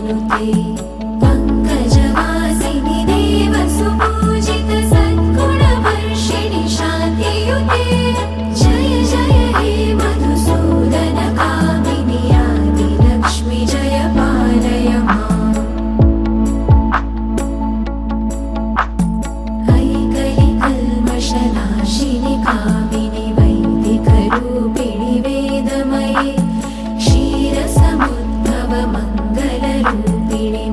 विनुते पंकजवासिनि देवसुपूजित सद्गुणवर्षिणि शान्तियुते जय जय हे मधुसूदन कामिनि आदिलक्ष्मि जय पालय माम् ऐकलिकल्मषनाशिनि कामिनि वैदिकरूपिणि वेदमये क्षीरसमुद्भव मङ्गलरूपिणि